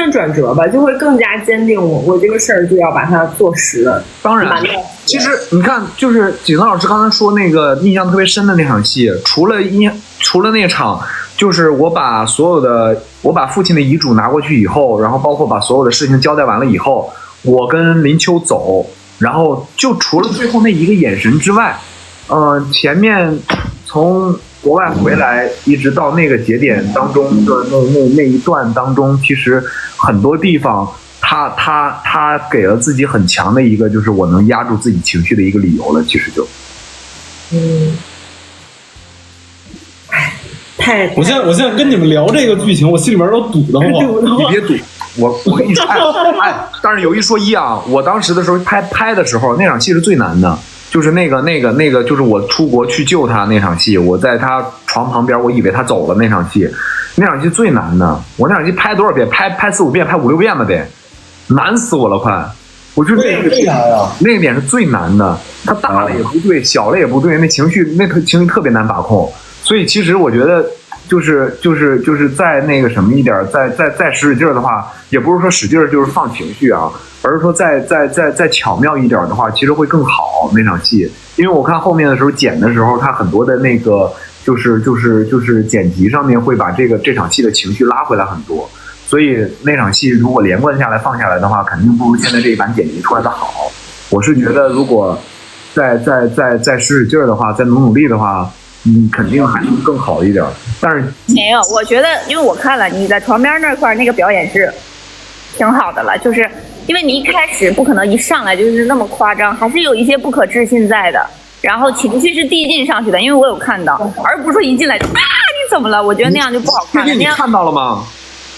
的转折吧，就会更加坚定我这个事儿就要把它做实。当然，其实你看，就是景德老师刚才说那个印象特别深的那场戏，除了那场，就是我把父亲的遗嘱拿过去以后，然后包括把所有的事情交代完了以后，我跟林秋走，然后就除了最后那一个眼神之外，前面从国外回来一直到那个节点当中的那一段当中，其实很多地方他给了自己很强的一个就是我能压住自己情绪的一个理由了，其实就我现在跟你们聊这个剧情，我心里面都堵得慌。你别堵，我跟你说，但是有一说一啊，我当时的时候拍的时候，那场戏是最难的，就是那个，就是我出国去救他那场戏，我在他床旁边，我以为他走了那场戏最难的。我那场戏拍多少遍？拍4、5遍，拍5、6遍了得，难死我了快。我觉得那个点是最难的，他大了也不对，小了也不对，那情绪特别难把控。所以其实我觉得就是再那个什么一点，再使劲的话，也不是说使劲就是放情绪啊，而是说再巧妙一点的话，其实会更好那场戏。因为我看后面的时候剪的时候，他很多的那个就是剪辑上面会把这场戏的情绪拉回来很多。所以那场戏如果连贯下来放下来的话，肯定不如现在这一版剪辑出来的好。我是觉得如果再使劲的话，再努力的话，肯定还能更好一点。但是没有，我觉得因为我看了你在床边那块那个表演是挺好的了，就是因为你一开始不可能一上来就是那么夸张，还是有一些不可置信在的，然后情绪是递进上去的，因为我有看到，而不是说一进来就你怎么了？我觉得那样就不好看了。你看到了吗？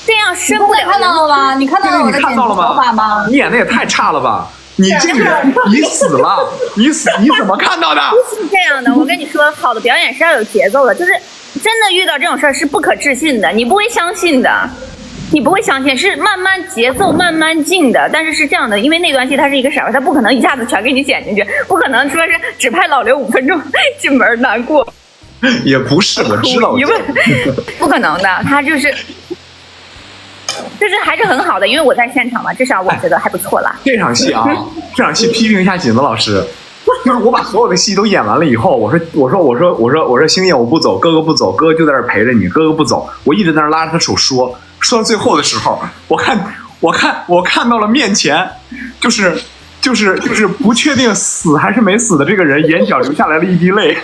这样深不了。看到了吗？你看到了我的剪辑手法吗？你演的也太差了吧！你这个人，你死了！你怎么看到的？不是这样的，我跟你说，好的表演是要有节奏的，就是真的遇到这种事儿是不可置信的，你不会相信的，你不会相信，是慢慢节奏慢慢进的。但是这样的，因为那段戏它是一个闪回，它不可能一下子全给你剪进去，不可能说是只拍老刘5分钟进门难过。也不是，我知道，不可能的，他就是还是很好的，因为我在现场嘛，至少我觉得还不错啦。这场戏批评一下景德老师，就是我把所有的戏都演完了以后，我说星夜我不走，哥哥不走，哥哥就在这陪着你，哥哥不走，我一直在那拉着他手说到最后的时候，我看到了面前就是不确定死还是没死的这个人眼角流下来了一滴泪。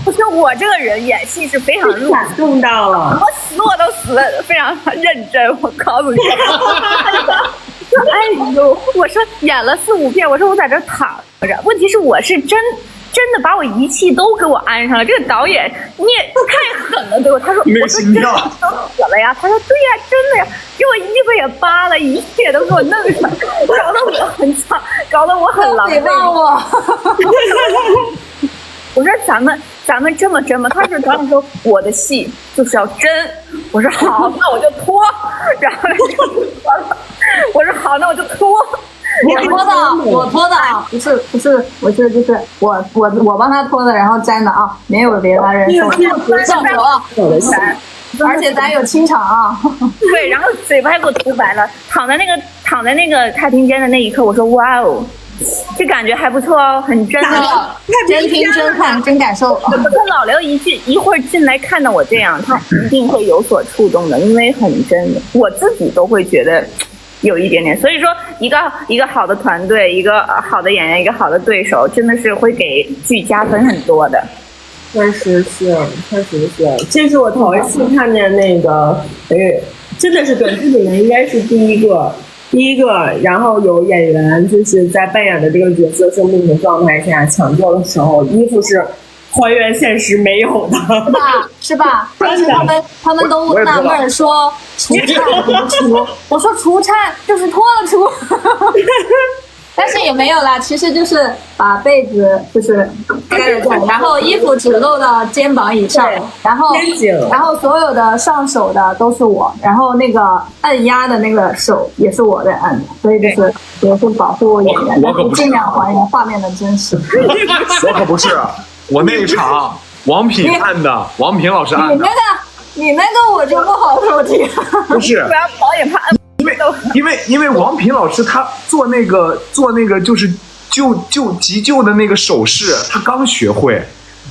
不是我这个人演戏是非常感动到了，我都死了，非常认真。我告诉你，哎呦，我说演了4、5遍，我说我在这躺着，问题是我是真的把我仪器都给我安上了。这个导演你也太狠了，对我他说那个心跳都死了呀，他说对呀，真的呀，给我衣服也扒了，一切都给我弄上，搞得我很惨，搞得我很狼狈。我说咱们这么真吗？他是导演说我的戏就是要真，我说好，那我就脱，然后我说好，那我就脱。我脱的啊，不是，我是就是我帮他脱的，然后粘的啊，没有别的人手啊，而且咱有清场啊。对，然后嘴巴还给我涂白了，躺在那个太平间的那一刻，我说哇哦。这感觉还不错哦，很真哦，真听真看真感受。我说老刘一会儿进来看到我这样，他一定会有所触动的，因为很真的，我自己都会觉得有一点点。所以说，一个好的团队，一个好的演员，一个好的对手，真的是会给剧加分很多的。确实是，这是我头一次看见那个，真的是短剧里面应该是第一个，然后有演员就是在扮演的这个角色生病的状态下抢救的时候，衣服是还原现实没有的，是吧？但是他们都纳闷说除颤不除，我说除颤就是脱了除。但是也没有啦，其实就是把被子就是盖着盖，然后衣服只露到肩膀以上，然后所有的上手的都是我，然后那个按压的那个手也是我在按的，所以就是也是保护演员，尽量还原画面的真实。我可不是，我那一场王品按的，王品老师按的。你那个我就不好说听。不是，不然导演怕因为王平老师他做那个就是急救的那个手势，他刚学会。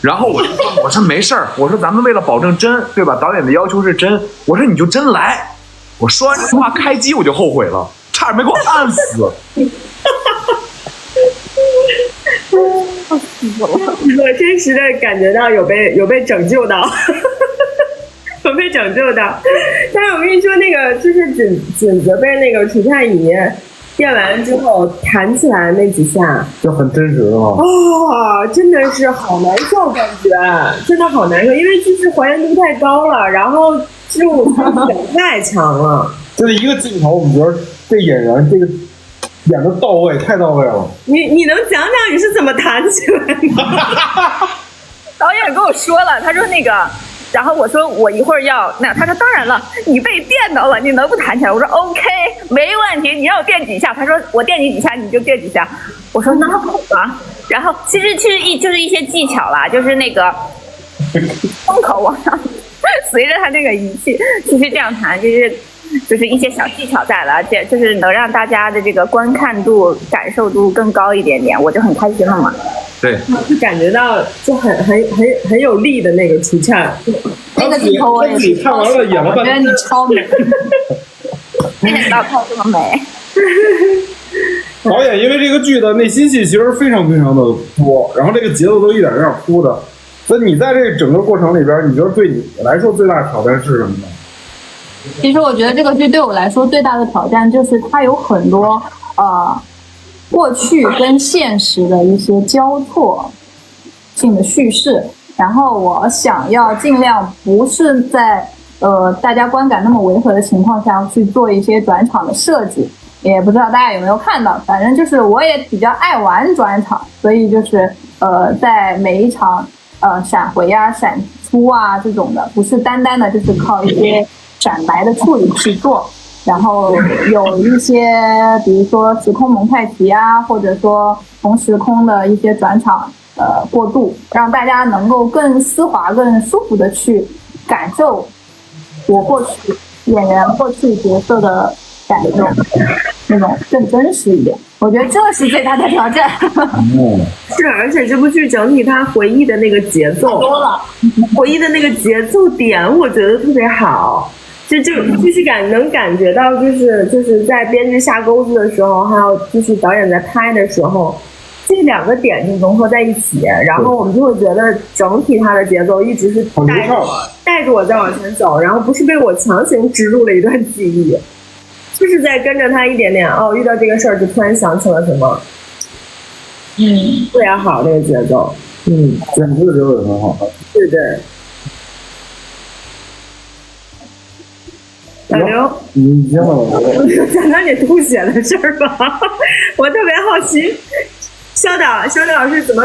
然后我说没事儿，我说咱们为了保证真，对吧？导演的要求是真，我说你就真来。我说完这话开机我就后悔了，差点没给我按死。我真实的感觉到有被拯救到，有被拯救到。但是我跟你说，那个就是锦泽被那个除颤仪电完之后弹起来那几下，就很真实的嘛。哦，真的是好难受，感觉真的好难受，因为就是还原度太高了，然后就太强了。就是一个镜头，我们觉得这演员这个演的到位，太到位了。你能讲讲你是怎么弹起来的？导演跟我说了，他说那个，然后我说我一会儿要那，他说当然了，你被电到了，你能不弹起来？我说 OK， 没问题，你让我电几下？他说我电你几下你就电几下。我说那好吧。然后其实就是一些技巧啦，就是那个风口往上，随着他那个仪器，其实这样弹就是一些小技巧在了，就是能让大家的这个观看度、感受度更高一点点，我就很开心了嘛。对，就感觉到就很有力的那个除颤。那个镜头我也是看完了演了半天，我觉得你超美。没想到看这么美。导演因为这个剧的内心戏其实非常非常的多，然后这个节奏都一点一点铺的，所以你在这整个过程里边，你觉得对你来说最大的挑战是什么呢？其实我觉得这个剧对我来说最大的挑战就是它有很多过去跟现实的一些交错性的叙事，然后我想要尽量不是在大家观感那么违和的情况下去做一些转场的设计，也不知道大家有没有看到，反正就是我也比较爱玩转场，所以就是在每一场闪回啊、闪出啊这种的，不是单单的就是靠一些闪白的处理去做，然后有一些比如说时空蒙太奇啊，或者说同时空的一些转场过渡，让大家能够更丝滑、更舒服的去感受我过去演员过去角色的感受，那种更真实一点。我觉得这是最大的挑战。是，而且这部剧整体它回忆的那个节奏，回忆的那个节奏点，我觉得特别好。就是能感觉到，就是在编剧下钩子的时候，还有就是导演在拍的时候，这两个点就融合在一起，然后我们就会觉得整体它的节奏一直是带着我在往前走，然后不是被我强行植入了一段记忆，就是在跟着他一点点遇到这个事儿就突然想起了什么，特别好这个节奏，剪辑的节奏也很好。对对。小刘，你先问我。讲讲你吐血的事儿吧，我特别好奇，肖导老师怎么，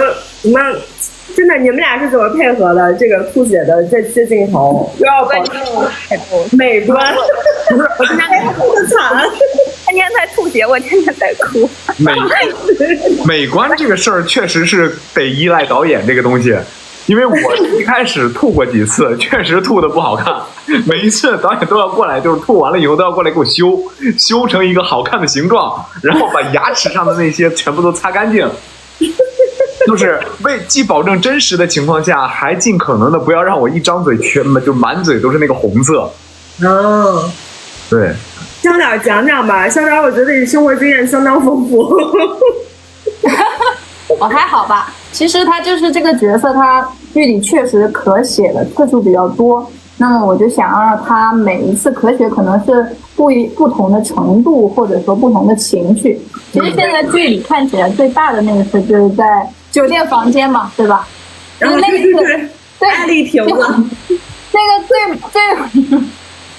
真的你们俩是怎么配合的？这个吐血的这些镜头要保证美观，不是我今天哭的惨，天天在吐血，我天天在哭。美观这个事儿确实是得依赖导演这个东西。因为我一开始吐过几次，确实吐的不好看。每一次导演都要过来，就是吐完了以后都要过来给我修成一个好看的形状，然后把牙齿上的那些全部都擦干净。就是既保证真实的情况下，还尽可能的不要让我一张嘴就满嘴都是那个红色。对。肖导讲讲吧，肖导，我觉得你生活经验相当丰富。我还好吧，其实他就是这个角色，他剧里确实咳血的次数比较多，那么我就想让他每一次咳血可能是不同的程度，或者说不同的情绪。其实现在剧里看起来最大的那一次就是在酒店房间嘛，对吧？然后那个对艾丽瓶子，那个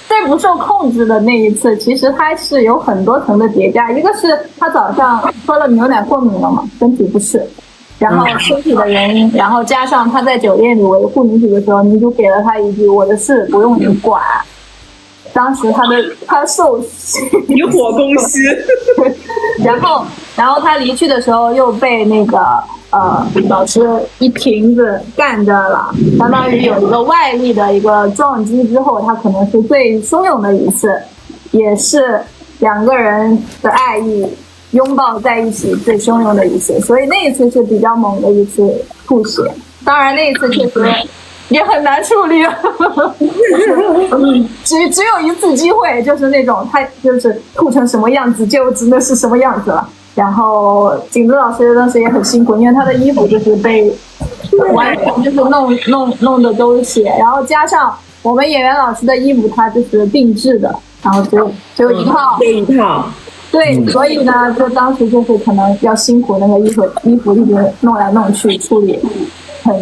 最不受控制的那一次，其实它是有很多层的叠加。一个是他早上喝了牛奶过敏了嘛，身体不适，然后身体的原因，然后加上他在酒店里维护女主的时候，女主给了他一句"我的事不用你管"，当时他受以火攻心，然后他离去的时候又被那个老师一瓶子干着了，相当于有一个外力的一个撞击之后，他可能是最汹涌的一次，也是两个人的爱意拥抱在一起最汹涌的一次，所以那一次是比较猛的一次吐血。当然那一次确实也很难处理只有一次机会，就是那种他就是吐成什么样子就只能是什么样子了。然后景子老师当时也很辛苦，因为他的衣服就是被完全就是弄的都是血，然后加上我们演员老师的衣服他就是定制的，然后只有一套，对，所以呢就当时就是可能要辛苦那个衣服一直弄来弄去处理，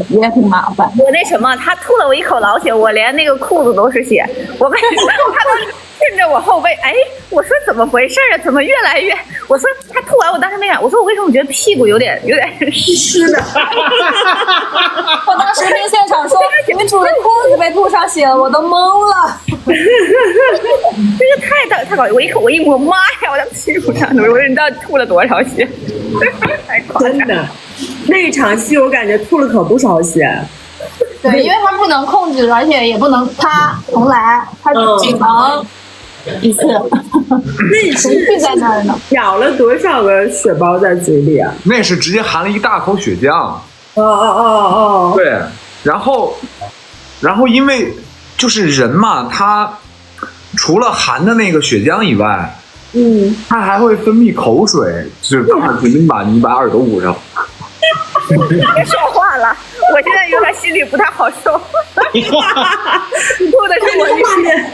也挺麻烦。我那什么，他吐了我一口老血，我连那个裤子都是血，我被他都顺着我后背，哎，我说怎么回事啊？怎么越来越？我说他吐完，我当时没敢，我说我为什么觉得屁股有点湿的？我当时跟现场说，女主的裤子被吐上血了，我都懵了。这个太搞笑！我一摸，妈呀！我的屁股上都，我说你知道吐了多少血？太夸张！真的，那一场戏我感觉吐了可不少血。对，因为他不能控制，而且也不能重来，他只能一次。那是在那儿呢，咬了多少个血包在嘴里啊？那是直接含了一大口血浆。哦。对，然后因为就是人嘛，他除了含的那个血浆以外，他还会分泌口水，就是刚好你把耳朵捂上。别说话了，我现在有点心里不太好受。吐的是我画面。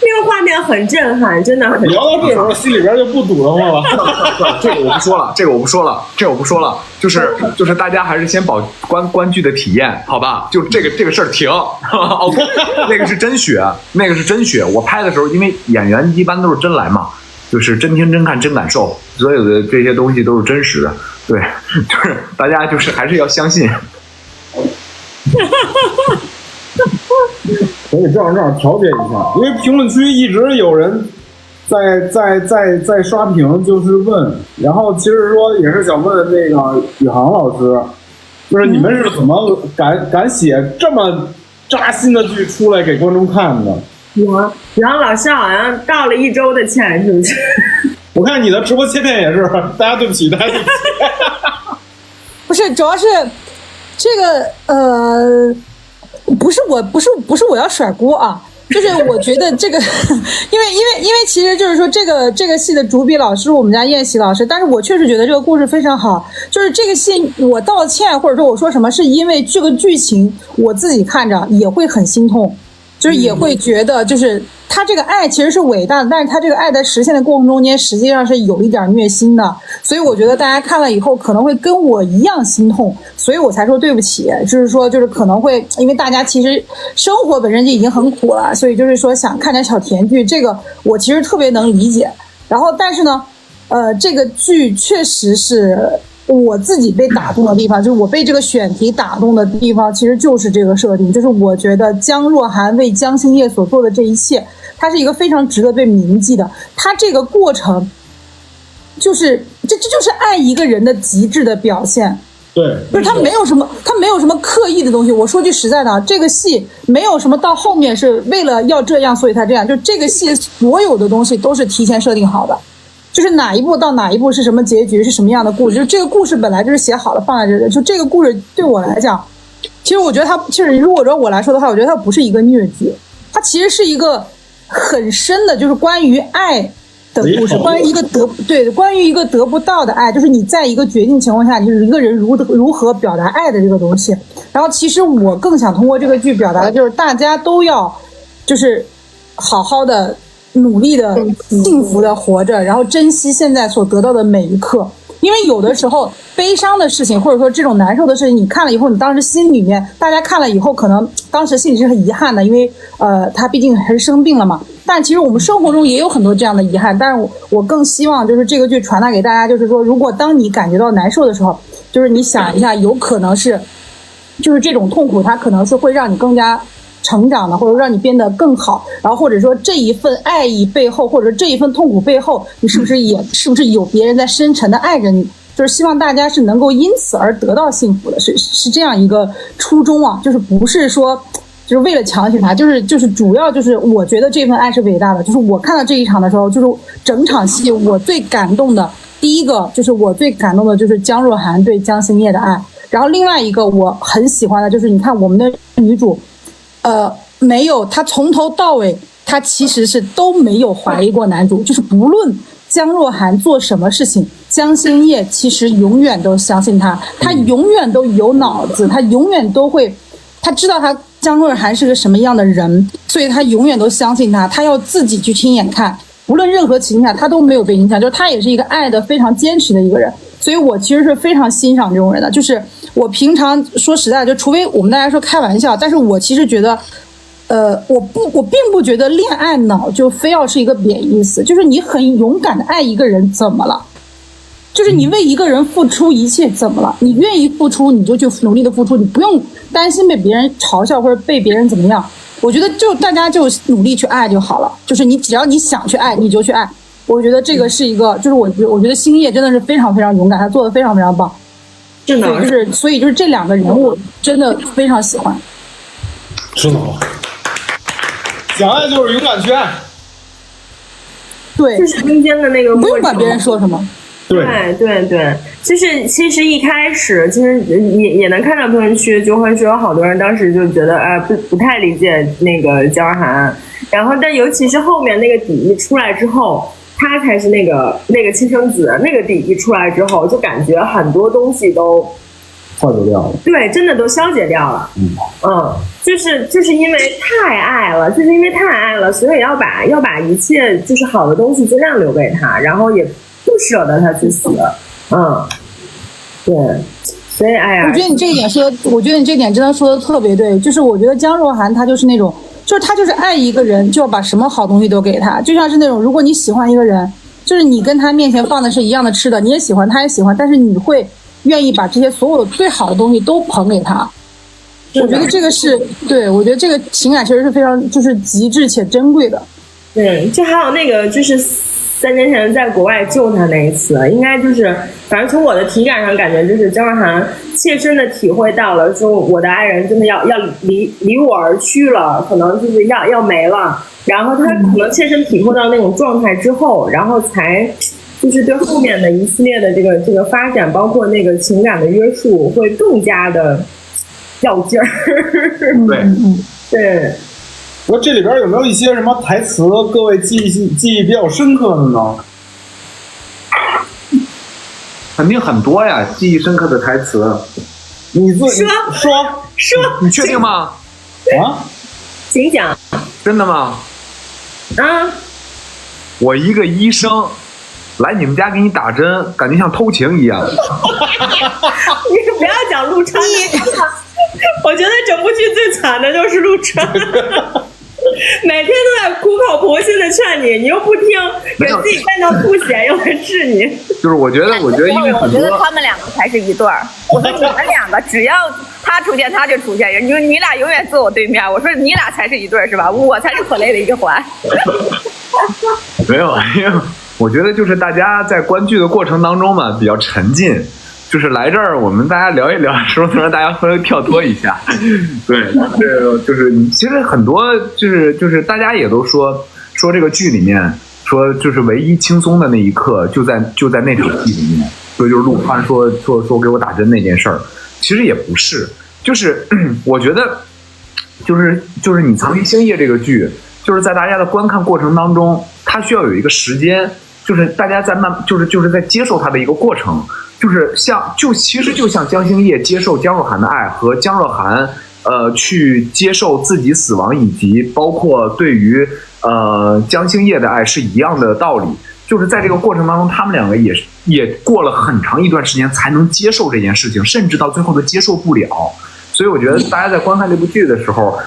那个画面很震撼，真的很。聊到这时候，心里边就不堵得慌了。这个我不说了，就是大家还是先保观剧的体验，好吧？就这个事儿停。OK， 那个是真血，我拍的时候，因为演员一般都是真来嘛，就是真听真看真感受，所有的这些东西都是真实的。对，就是大家就是还是要相信。所以这样调节一下，因为评论区一直有人在刷屏，就是问，然后其实说也是想问那个宇航老师，就是你们是怎么敢写这么扎心的剧出来给观众看的？宇航老师好像道了1周的歉，是不是？我看你的直播切片也是，大家对不起。不是，主要是这个不是我要甩锅啊，就是我觉得这个，因为其实就是说这个戏的主笔老师我们家燕喜老师，但是我确实觉得这个故事非常好，就是这个戏我道歉或者说我说什么，是因为这个剧情我自己看着也会很心痛，就是也会觉得就是他这个爱其实是伟大的，但是他这个爱在实现的过程中间实际上是有一点虐心的，所以我觉得大家看了以后可能会跟我一样心痛，所以我才说对不起，就是说就是可能会因为大家其实生活本身就已经很苦了，所以就是说想看点小甜剧，这个我其实特别能理解。然后但是呢这个剧确实是我自己被打动的地方，就是我被这个选题打动的地方其实就是这个设定，就是我觉得江若涵为江心叶所做的这一切，它是一个非常值得被铭记的，它这个过程就是这就是爱一个人的极致的表现。对，就是他没有什么刻意的东西。我说句实在的，这个戏没有什么到后面是为了要这样所以他这样，就这个戏所有的东西都是提前设定好的，就是哪一步到哪一步是什么结局，是什么样的故事，就这个故事本来就是写好了放在这里。就这个故事对我来讲，其实我觉得它其实如果说我来说的话，我觉得它不是一个虐剧，它其实是一个很深的，就是关于爱的故事，关于一个得不到的爱，就是你在一个决定情况下，就是一个人如何表达爱的这个东西。然后其实我更想通过这个剧表达的就是大家都要就是好好的努力的幸福的活着，然后珍惜现在所得到的每一刻。因为有的时候悲伤的事情或者说这种难受的事情，你看了以后，你当时心里面大家看了以后可能当时心里是很遗憾的，因为他毕竟还是生病了嘛。但其实我们生活中也有很多这样的遗憾，但是我更希望就是这个剧传达给大家，就是说如果当你感觉到难受的时候，就是你想一下，有可能是就是这种痛苦它可能是会让你更加成长的，或者让你变得更好，然后或者说这一份爱意背后，或者这一份痛苦背后，你是不是有别人在深沉的爱着你？就是希望大家是能够因此而得到幸福的，是这样一个初衷啊，就是不是说就是为了强行他，就是主要就是我觉得这份爱是伟大的。就是我看到这一场的时候，就是整场戏我最感动的，第一个就是我最感动的就是姜若涵对姜心烨的爱，然后另外一个我很喜欢的就是你看我们的女主，没有，她从头到尾她其实是都没有怀疑过男主，就是不论姜若涵做什么事情，姜心烨其实永远都相信他，他永远都有脑子，他永远都会，他知道他姜若涵是个什么样的人，所以他永远都相信他，他要自己去亲眼看，无论任何情况下他都没有被影响，就是他也是一个爱的非常坚持的一个人，所以我其实是非常欣赏这种人的。就是我平常说实在，就除非我们大家说开玩笑，但是我其实觉得我并不觉得恋爱脑就非要是一个贬义词，就是你很勇敢的爱一个人怎么了？就是你为一个人付出一切怎么了？你愿意付出你就去努力的付出，你不用担心被别人嘲笑或者被别人怎么样。我觉得就大家就努力去爱就好了，就是你只要你想去爱你就去爱。我觉得这个是一个，就是我觉得星烨真的是非常非常勇敢，他做的非常非常棒。真的，所以就是这两个人物真的非常喜欢。是的。想爱就是勇敢去爱，对，就是中间的那个，不用管别人说什么。对，就是其实一开始其实也能看到评论区就会说好多人当时就觉得不太理解那个姜若涵，然后但尤其是后面那个底一出来之后，他才是那个亲生子，那个底一出来之后，就感觉很多东西都化解掉了，对，真的都消解掉了。就是因为太爱了，所以要把一切就是好的东西尽量留给他，然后也不舍得他去死。对，所以哎呀，我觉得你这一点真的说的特别对，就是我觉得姜若涵她就是那种，就是她就是爱一个人就要把什么好东西都给他，就像是那种如果你喜欢一个人，就是你跟他面前放的是一样的吃的，你也喜欢他也喜欢，但是你会愿意把这些所有最好的东西都捧给他。我觉得这个是对，我觉得这个情感其实是非常就是极致且珍贵的。对，就还有那个就是3年前在国外救他那一次，应该就是反正从我的体感上感觉就是姜若涵切身的体会到了，说我的爱人真的要离我而去了，可能就是要没了，然后他可能切身体会到那种状态之后，然后才就是对后面的一系列的这个发展，包括那个情感的约束会更加的较劲儿。对。我这里边有没有一些什么台词各位记忆比较深刻的呢？肯定很多呀，记忆深刻的台词。你自己说，你确定吗？啊？请讲。真的吗？啊！我一个医生来你们家给你打针，感觉像偷情一样。你不要讲陆川，我觉得整部剧最惨的就是陆川。每天都在苦口婆心的劝你，你又不听，给自己干到吐血，又来治你。就是我觉得，因为我觉得他们两个才是一对儿。我说你们两个，只要他出现，他就出现，你俩永远坐我对面。我说你俩才是一对儿，是吧？我才是可累的一个环。没有，因为我觉得就是大家在观剧的过程当中嘛，比较沉浸。就是来这儿，我们大家聊一聊，是不是能让大家稍微跳脱一下？对，就是其实很多就是大家也都说这个剧里面说就是唯一轻松的那一刻就在那场戏里面，就是陆川说给我打针那件事儿，其实也不是，就是我觉得就是你藏于星夜这个剧，就是在大家的观看过程当中，它需要有一个时间，就是大家在就是在接受它的一个过程。其实就像姜星烨接受姜若涵的爱和姜若涵去接受自己死亡，以及包括对于姜星烨的爱是一样的道理。就是在这个过程当中，他们两个也过了很长一段时间才能接受这件事情，甚至到最后都接受不了。所以我觉得大家在观看这部剧的时候，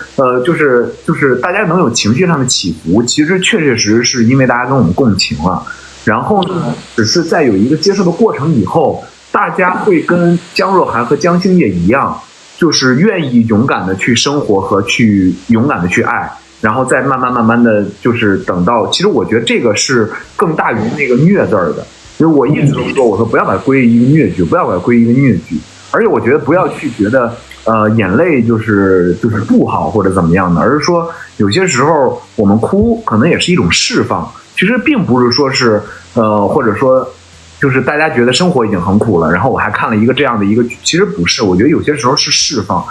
就是大家能有情绪上的起伏，其实确实是因为大家跟我们共情了。然后呢，只是在有一个接受的过程以后，大家会跟姜若涵和姜星烨一样，就是愿意勇敢的去生活和去勇敢的去爱，然后再慢慢的，就是等到，其实我觉得这个是更大于那个虐字儿的，因为我一直都说，我说不要把它归于一个虐剧，不要把它归于一个虐剧，而且我觉得不要去觉得眼泪就是不好或者怎么样的，而是说有些时候我们哭可能也是一种释放，其实并不是说是或者说就是大家觉得生活已经很苦了，然后我还看了一个这样的一个剧，其实不是，我觉得有些时候是释放。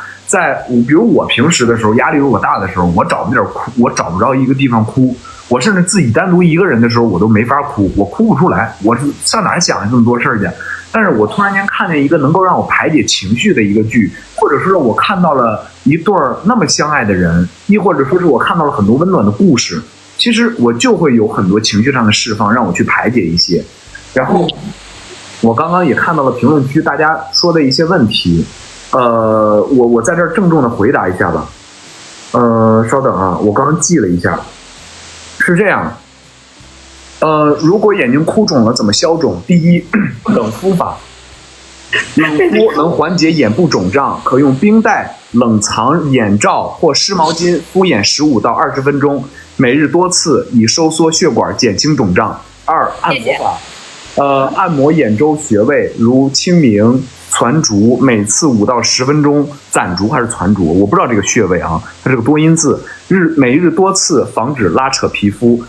比如我平时的时候压力如果大的时候，我找不着哭，我找不着一个地方哭，我甚至自己单独一个人的时候我都没法哭，我哭不出来，我上哪想这么多事儿去？但是我突然间看见一个能够让我排解情绪的一个剧，或者说是我看到了一对那么相爱的人，亦或者说是我看到了很多温暖的故事，其实我就会有很多情绪上的释放，让我去排解一些。然后我刚刚也看到了评论区大家说的一些问题，我在这儿郑重的回答一下吧。稍等啊，我刚刚记了一下，是这样。如果眼睛哭肿了怎么消肿？第一，冷敷法，冷敷能缓解眼部肿胀，可用冰袋冷藏眼罩或湿毛巾敷眼15到20分钟，每日多次，以收缩血管，减轻肿胀。二，按摩法，按摩眼周穴位，如清明、攒竹，每次5到10分钟。攒竹还是攒竹，我不知道这个穴位啊，它是个多音字。每日多次，防止拉扯皮肤。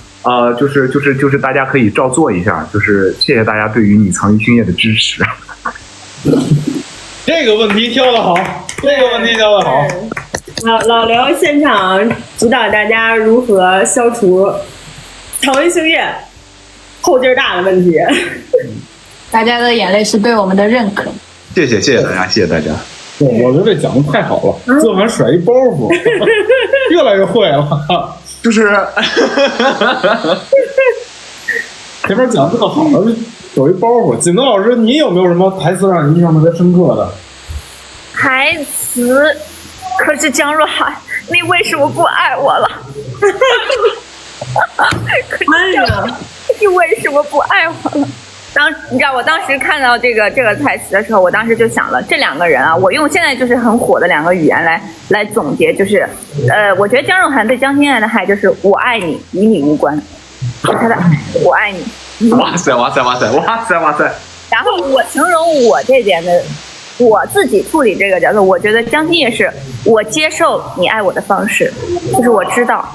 就是大家可以照做一下，就是谢谢大家对于你藏于星夜的支持。这个问题挑得好，这个问题挑得好。老刘现场指导大家如何消除藏于星夜后劲儿大的问题。大家的眼泪是对我们的认可。谢谢大家，谢谢大家。对，我觉得这讲的太好了，这完甩一包袱，越来越会了。就是前面讲这么好了，有一包袱。锦东老师，你有没有什么台词让你印象特别深刻的？台词，可是江若涵，你为什么不爱我了？哎呀，你为什么不爱我了？你知道我当时看到这个台词的时候，我当时就想了，这两个人啊，我用现在就是很火的两个语言来总结，就是我觉得江若涵对江心爱的爱就是我爱你，与你无关，是他的爱，我爱你。哇塞！然后我形容我这边的我自己处理这个角色，我觉得江心也是我接受你爱我的方式，就是我知道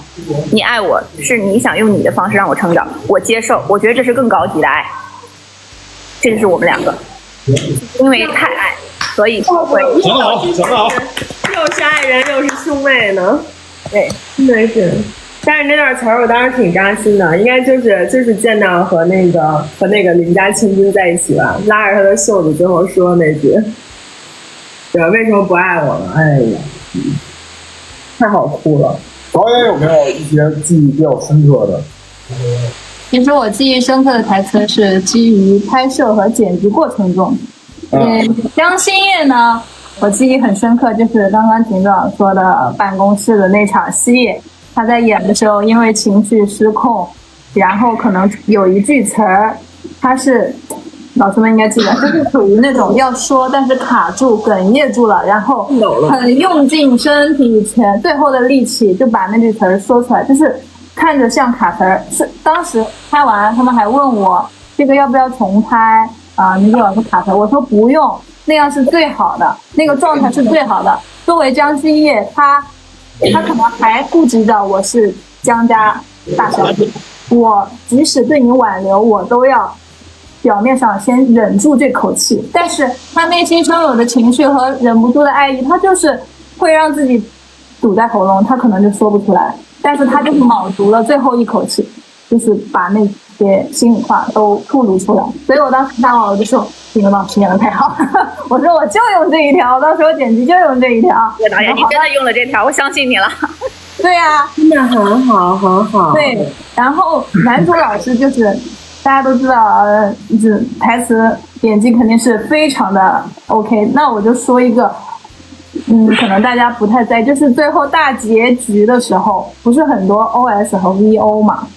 你爱我是你想用你的方式让我成长，我接受，我觉得这是更高级的爱。这就是我们两个，因为太爱，所以才会。讲得好，讲得好。又是爱人又是兄妹呢，对，真的是。但是那段词儿我当时挺扎心的，应该就是见到和那个邻家千金在一起吧，拉着他的袖子最后说那句，对吧？为什么不爱我了？哎呀，太好哭了。导演有没有一些记忆比较深刻的？其实我记忆深刻的台词是基于拍摄和剪辑过程中，江心夜呢，我记忆很深刻，就是刚刚景长说的办公室的那场戏，他在演的时候因为情绪失控，然后可能有一句词儿，他是老师们应该记得，就是属于那种要说但是卡住哽咽住了，然后很用尽身体最后的力气就把那句词儿说出来，就是看着像卡词儿。是当时拍完他们还问我这个要不要重拍你老师卡词儿，我说不用，那样是最好的，那个状态是最好的。作为江心夜，他可能还顾及到我是江家大小姐，我即使对你挽留，我都要表面上先忍住这口气，但是他内心深有的情绪和忍不住的爱意，他就是会让自己堵在喉咙，他可能就说不出来，但是他就是卯足了最后一口气，就是把那些心里话都吐露出来。所以我当时看完我就说这个老师演得太好我说我就用这一条，到时候剪辑就用这一条。导演，你真的用了这条，我相信你了。对啊，真的很好很好。对，然后男主老师就是大家都知道就是台词演技肯定是非常的 OK。 那我就说一个可能大家不太在意，就是最后大结局的时候不是很多 OS 和 VO 嘛，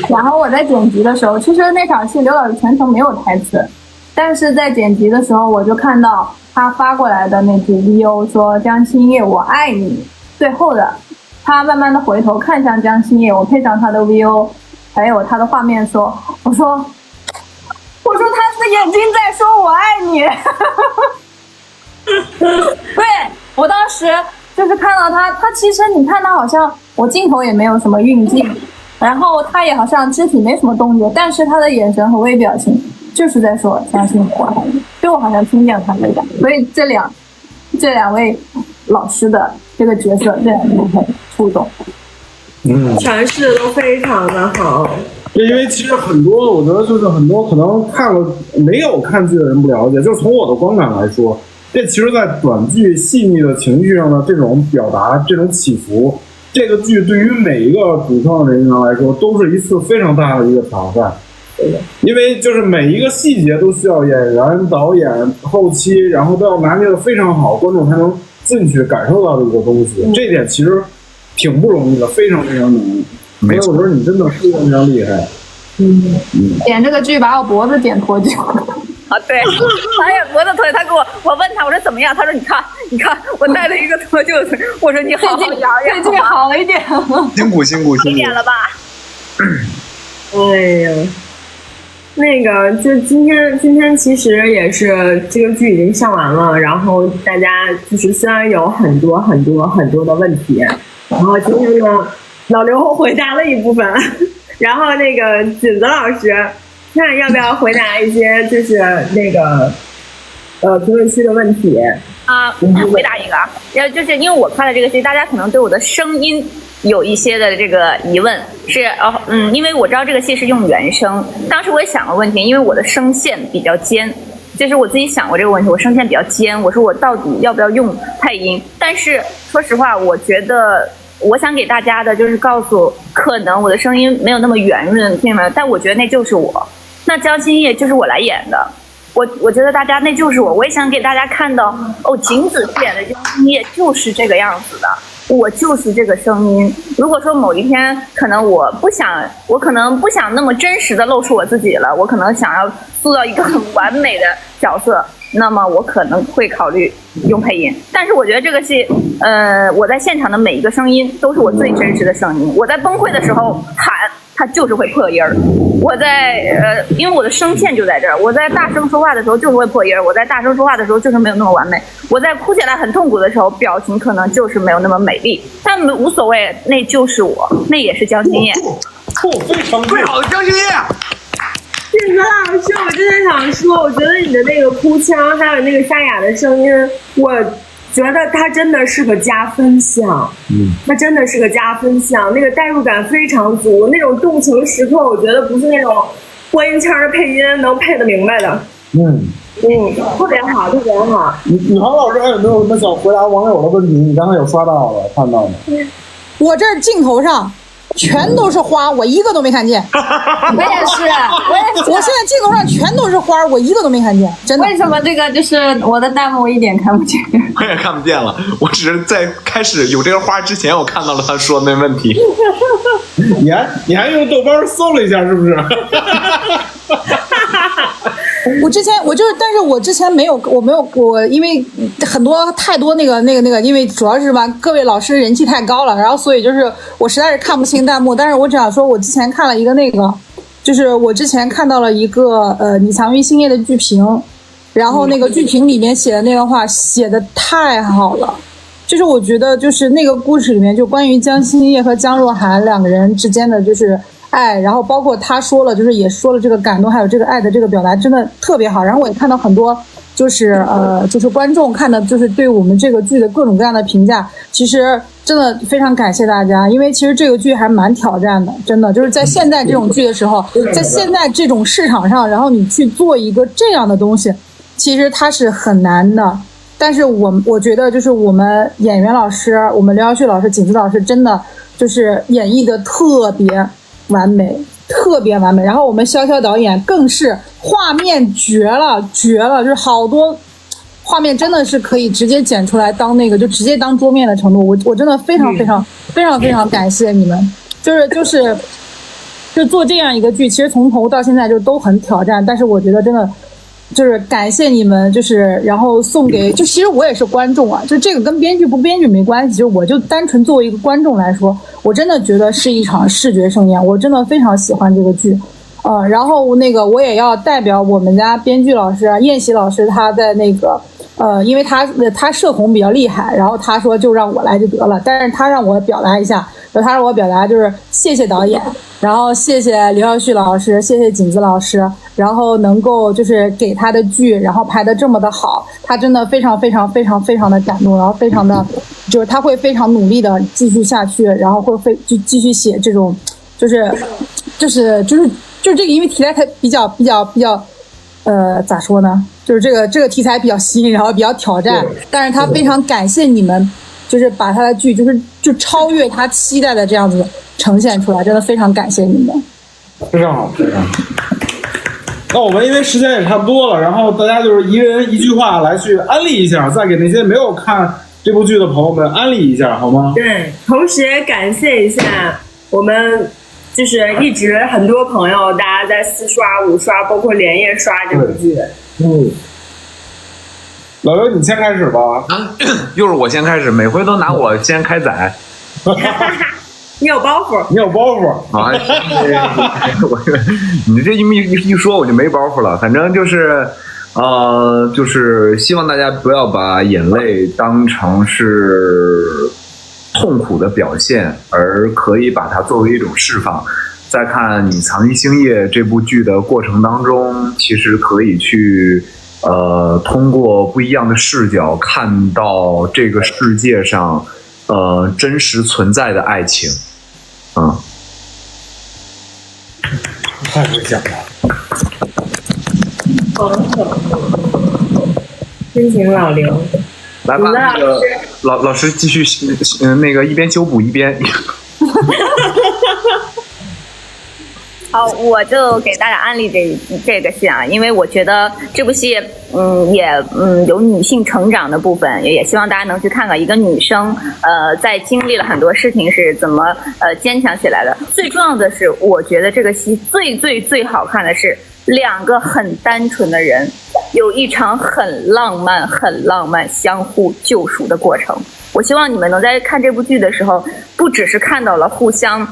然后我在剪辑的时候，其实那场戏刘老师全程没有台词，但是在剪辑的时候我就看到他发过来的那句 VO 说江青叶我爱你，最后的他慢慢的回头看向江青叶，我配上他的 VO 还有他的画面说，我说他的眼睛在说我爱你。对，我当时就是看到他其实你看他好像我镜头也没有什么运镜，然后他也好像肢体没什么动作，但是他的眼神和微表情就是在说相信我爱你，就我好像听见他在讲。所以这两位老师的这个角色这两部很触动，诠释的都非常的好。因为其实很多，我觉得就是很多可能看了没有看剧的人不了解，就从我的观感来说，这其实在短剧细腻的情绪上的这种表达，这种起伏，这个剧对于每一个主创人员来说都是一次非常大的一个挑战。因为就是每一个细节都需要演员、导演、后期，然后都要拿捏的非常好，观众才能进去感受到的一个东西。这点其实挺不容易的，非常非常难。所以我觉得你真的非常非常厉害。演这个剧把我脖子剪脱臼。啊，对，他也脖子脱臼，我问他，我说怎么样？他说你看，我带了一个脱臼腿。我说你好好养养，最近好了一点，辛苦一点了吧？哎呀，那个就今天其实也是这个剧已经上完了，然后大家就是虽然有很多的问题，然后今天呢，老刘回答了一部分，然后那个锦子老师。看要不要回答一些就是那个评论区的问题啊？回答一个啊，就是因为我看了这个戏，大家可能对我的声音有一些的这个疑问，是因为我知道这个戏是用原声，当时我也想过问题，因为我的声线比较尖，就是我自己想过这个问题，我声线比较尖，我说我到底要不要用配音？但是说实话，我觉得。我想给大家的就是告诉，可能我的声音没有那么圆润，听见没有？但我觉得那就是我，那江心叶就是我来演的，我觉得大家那就是我，我也想给大家看到，景子饰演的江心叶就是这个样子的，我就是这个声音。如果说某一天可能我可能不想那么真实的露出我自己了，我可能想要塑造一个很完美的角色。那么我可能会考虑用配音，但是我觉得这个戏，我在现场的每一个声音都是我最真实的声音。我在崩溃的时候喊，它就是会破音儿；我在因为我的声线就在这儿，我在大声说话的时候就是会破音儿；我在大声说话的时候就是没有那么完美；我在哭起来很痛苦的时候，表情可能就是没有那么美丽。但无所谓，那就是我，那也是江心叶。非常最好的江心叶。锦子老师，我真的想说，我觉得你的那个哭腔，还有那个沙哑的声音，我觉得它真的是个加分项。它真的是个加分项，那个代入感非常足，那种动情时刻，我觉得不是那种播音腔的配音能配得明白的。特别好，特别好。宇航老师还有没有什么想回答网友的问题？你刚才有刷到的，看到的。我这儿镜头上。全都是花，我一个都没看见。我也是，我现在镜头上全都是花，我一个都没看见，真的。为什么这个就是我的弹幕一点看不见？我也看不见了，我只是在开始有这个花之前，我看到了他说的那问题。你还用豆瓣搜了一下，是不是？但是我之前没有，我因为太多那个，因为主要是吧，各位老师人气太高了，然后所以就是我实在是看不清弹幕，但是我只想说，我之前看了一个就是我之前看到了一个你藏于星夜的剧评，然后那个剧评里面写的那个话写的太好了，就是我觉得就是那个故事里面就关于江心叶和江若涵两个人之间的就是爱，然后包括他说了就是也说了这个感动还有这个爱的这个表达真的特别好，然后我也看到很多就是观众看的就是对我们这个剧的各种各样的评价，其实真的非常感谢大家，因为其实这个剧还蛮挑战的，真的就是在现在这种剧的时候，在现在这种市场上，然后你去做一个这样的东西，其实它是很难的。但是我觉得就是我们演员老师，我们刘耀旭老师、景子老师真的就是演绎的特别完美，特别完美。然后我们潇潇导演更是画面绝了，就是好多画面真的是可以直接剪出来当那个就直接当桌面的程度。我真的非常感谢你们，就做这样一个剧，其实从头到现在就都很挑战，但是我觉得真的就是感谢你们，就是然后送给，就其实我也是观众啊，就这个跟编剧不编剧没关系，就我就单纯作为一个观众来说，我真的觉得是一场视觉盛宴，我真的非常喜欢这个剧。然后那个我也要代表我们家编剧老师燕喜老师，他在那个因为他社恐比较厉害，然后他说就让我来就得了，但是他让我表达一下，他让我表达就是谢谢导演，然后谢谢刘耀旭老师，谢谢景子老师，然后能够就是给他的剧，然后拍得这么的好，他真的非常非常非常非常的感动，然后非常的就是他会非常努力的继续下去，然后会就继续写这种就是这个，因为题材它比较咋说呢？就是这个题材比较新，然后比较挑战，但是他非常感谢你们，就是把他的剧就超越他期待的这样子呈现出来，真的非常感谢你们。非常好，非常好。那我们因为时间也差不多了，然后大家就是一人一句话来去安利一下，再给那些没有看这部剧的朋友们安利一下，好吗？对，同时也感谢一下我们。就是一直很多朋友，大家在4刷5刷，包括连夜刷这部剧。老刘，你先开始吧。又是我先开始，每回都拿我先开宰。你有包袱，你有包袱啊！你这一说我就没包袱了。反正就是就是希望大家不要把眼泪当成是痛苦的表现，而可以把它作为一种释放。在看《你藏于星夜》这部剧的过程当中，其实可以去通过不一样的视角看到这个世界上真实存在的爱情。太会讲了。深情老刘。来吧，那个老师继续，那个一边修补一边。好，我就给大家安利这个戏啊，因为我觉得这部戏，也有女性成长的部分，也希望大家能去看看一个女生，在经历了很多事情是怎么坚强起来的。最重要的是，我觉得这个戏最好看的是2个很单纯的人，有一场很浪漫相互救赎的过程。我希望你们能在看这部剧的时候，不只是看到了互相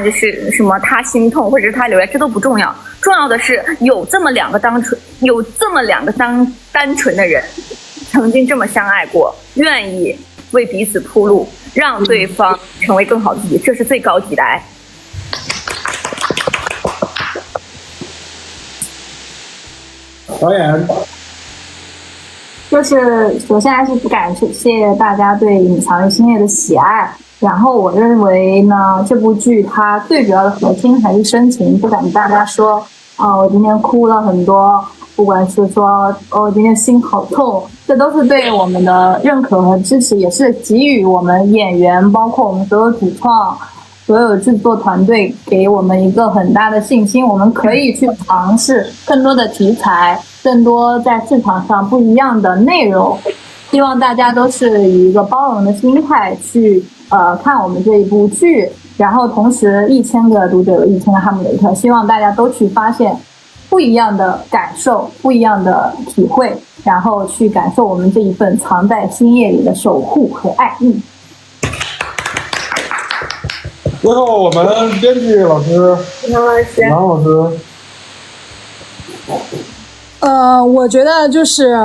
就是什么他心痛或者是他流泪，这都不重要，重要的是有这么两个单纯的人曾经这么相爱过，愿意为彼此铺路，让对方成为更好的自己，这是最高级的爱。导演就是首先还是感谢大家对《隐藏于星夜》的喜爱，然后我认为呢，这部剧它最主要的核心还是深情，不敢跟大家说我今天哭了很多，不管是说我今天心好痛，这都是对我们的认可和支持，也是给予我们演员包括我们所有主创所有制作团队给我们一个很大的信心，我们可以去尝试更多的题材，更多在市场上不一样的内容。希望大家都是以一个包容的心态去看我们这一部剧，然后同时1000个读者有1000个哈姆雷特，希望大家都去发现不一样的感受，不一样的体会，然后去感受我们这一份藏在星夜里的守护和爱意。最后我们编剧老师杨老师，我觉得就是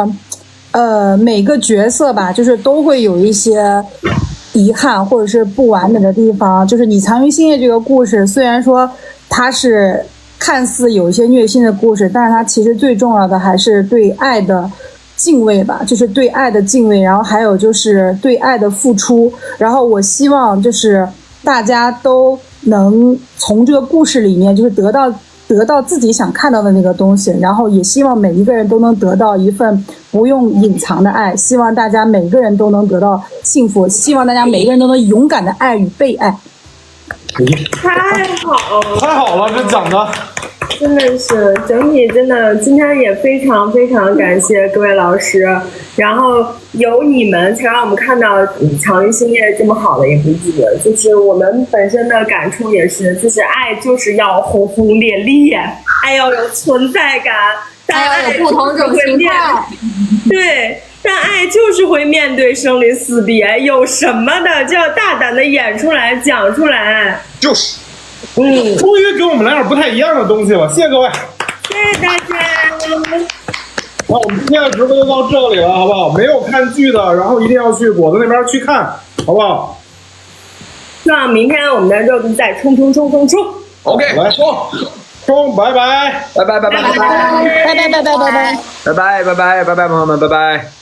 每个角色吧，就是都会有一些遗憾或者是不完美的地方。就是你藏于星夜这个故事，虽然说它是看似有一些虐心的故事，但是它其实最重要的还是对爱的敬畏吧，就是对爱的敬畏，然后还有就是对爱的付出。然后我希望就是大家都能从这个故事里面就是得到自己想看到的那个东西，然后也希望每一个人都能得到一份不用隐藏的爱，希望大家每个人都能得到幸福，希望大家每个人都能勇敢的爱与被爱。太好了，这讲的真的是整体真的，今天也非常非常感谢各位老师，然后有你们才让我们看到《藏于星夜》这么好的一部剧，就是我们本身的感触也是，就是爱就是要轰轰烈烈，爱要有存在感，但还要有不同种形态。对，但爱就是会面对生离死别，有什么的就要大胆的演出来，讲出来。就是，终于给我们来点不太一样的东西了，谢谢各位，谢谢大家。那我们今天的直播就到这里了，好不好？没有看剧的，然后一定要去果子那边去看，好不好？希望明天我们的肉币再冲！OK， 来冲，拜拜，拜拜，拜拜拜拜拜拜拜拜。拜拜，朋友们，拜拜。